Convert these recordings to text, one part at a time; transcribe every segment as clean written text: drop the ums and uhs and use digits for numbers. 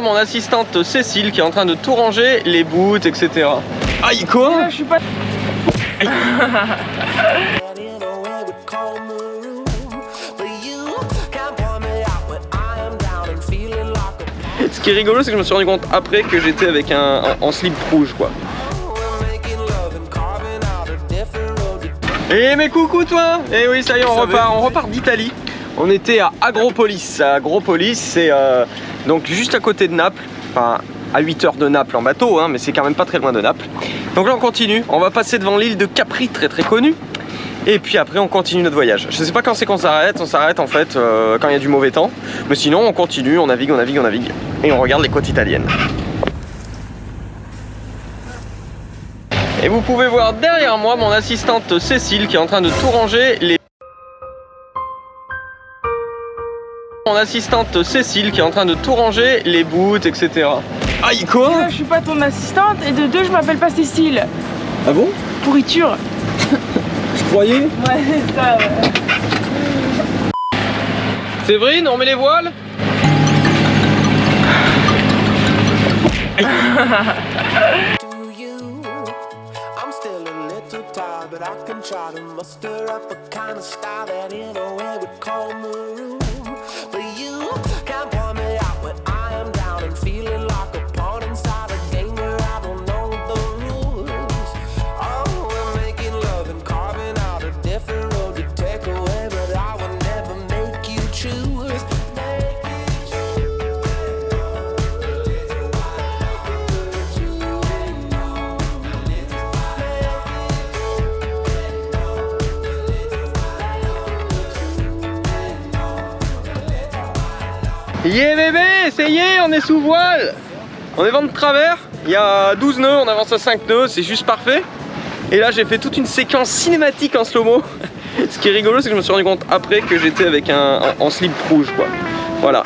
Mon assistante Cécile qui est en train de tout ranger, les boots, etc. Aïe quoi? Là, je suis pas... Aïe. Ce qui est rigolo, c'est que je me suis rendu compte après que j'étais avec en slip rouge quoi. Eh mais coucou toi! Eh oui ça y est, on repart d'Italie. On était à Agropolis. Agropolis c'est donc juste à côté de Naples, enfin à 8 heures de Naples en bateau, hein, mais c'est quand même pas très loin de Naples. Donc là on continue, on va passer devant l'île de Capri, très connue. Et puis après on continue notre voyage. Je sais pas quand c'est qu'on s'arrête, on s'arrête en fait quand il y a du mauvais temps. Mais sinon on continue, on navigue. Et on regarde les côtes italiennes. Et vous pouvez voir derrière moi mon assistante Cécile qui est en train de tout ranger, mon assistante Cécile qui est en train de tout ranger, les boots, etc. Aïe quoi? Là, je suis pas ton assistante et de deux, je m'appelle pas Cécile. Ah bon? Pourriture. Je croyais. Ouais, c'est ça, ouais. Séverine, on met les voiles? But I can try to muster up a kind of style that in a way would call maroon. But you can't point me out when I am down and feeling like a pawn inside a game where I don't know the rules. Oh, we're making love and carving out a different road to take away, but I would never make you choose. Yeah bébé, c'est yeah, on est sous voile. On est vent de travers, il y a 12 nœuds, on avance à 5 nœuds, c'est juste parfait. Et là j'ai fait toute une séquence cinématique en slow-mo. Ce qui est rigolo, c'est que je me suis rendu compte après que j'étais avec en slip rouge quoi. Voilà.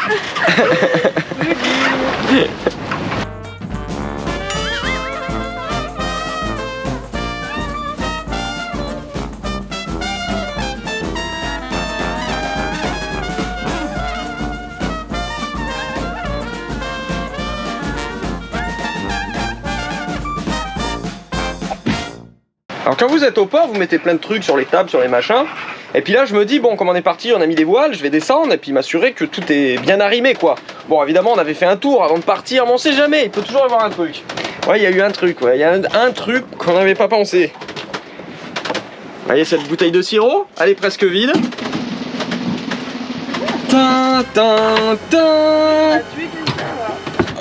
Alors quand vous êtes au port, vous mettez plein de trucs sur les tables, sur les machins. Et puis là je me dis, bon comme on est parti, on a mis des voiles, je vais descendre et puis m'assurer que tout est bien arrimé quoi. Bon évidemment on avait fait un tour avant de partir, mais on sait jamais, il peut toujours y avoir un truc. Ouais il y a eu un truc, ouais, il y a un truc qu'on n'avait pas pensé. Vous voyez cette bouteille de sirop, elle est presque vide. Tin, tin, tin.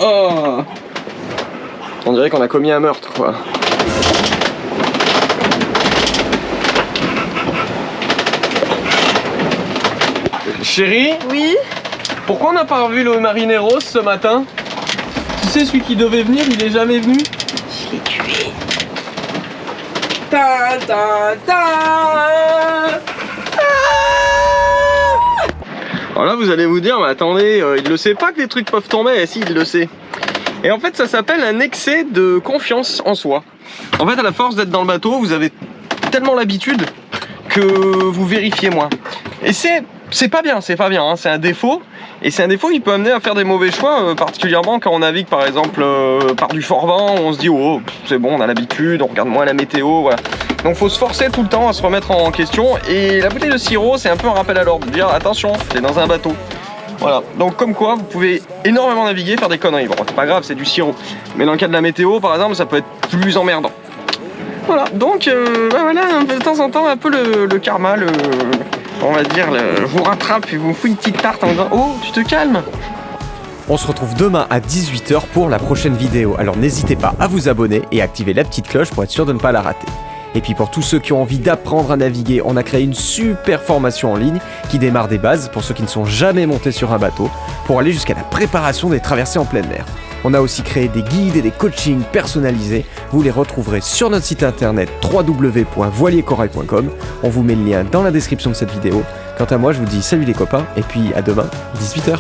Oh. On dirait qu'on a commis un meurtre quoi. Chérie? Oui? Pourquoi on n'a pas revu le Marineros ce matin? Tu sais, celui qui devait venir, il est jamais venu. Je l'ai tué. Ta ta ta. Alors là, vous allez vous dire, mais attendez, il le sait pas que les trucs peuvent tomber. Eh, si, il le sait. Et en fait, ça s'appelle un excès de confiance en soi. En fait, à la force d'être dans le bateau, vous avez tellement l'habitude que vous vérifiez moins. Et c'est pas bien, hein, c'est un défaut. Et c'est un défaut qui peut amener à faire des mauvais choix, particulièrement quand on navigue par exemple par du fort vent, où on se dit oh c'est bon, on a l'habitude, on regarde moins la météo, voilà. Donc faut se forcer tout le temps à se remettre en question. Et la bouteille de sirop, c'est un peu un rappel à l'ordre, de dire attention, t'es dans un bateau. Voilà, donc comme quoi vous pouvez énormément naviguer, faire des conneries. Bon, c'est pas grave, c'est du sirop. Mais dans le cas de la météo, par exemple, ça peut être plus emmerdant. Voilà, donc bah voilà, de temps en temps, un peu le karma, on va dire, vous rattrape et vous fout une petite tarte en disant oh, tu te calmes. On se retrouve demain à 18 h pour la prochaine vidéo, alors n'hésitez pas à vous abonner et activer la petite cloche pour être sûr de ne pas la rater. Et puis pour tous ceux qui ont envie d'apprendre à naviguer, on a créé une super formation en ligne qui démarre des bases pour ceux qui ne sont jamais montés sur un bateau, pour aller jusqu'à la préparation des traversées en pleine mer. On a aussi créé des guides et des coachings personnalisés, vous les retrouverez sur notre site internet www.voiliercorail.com, on vous met le lien dans la description de cette vidéo. Quant à moi, je vous dis salut les copains, et puis à demain, 18 h.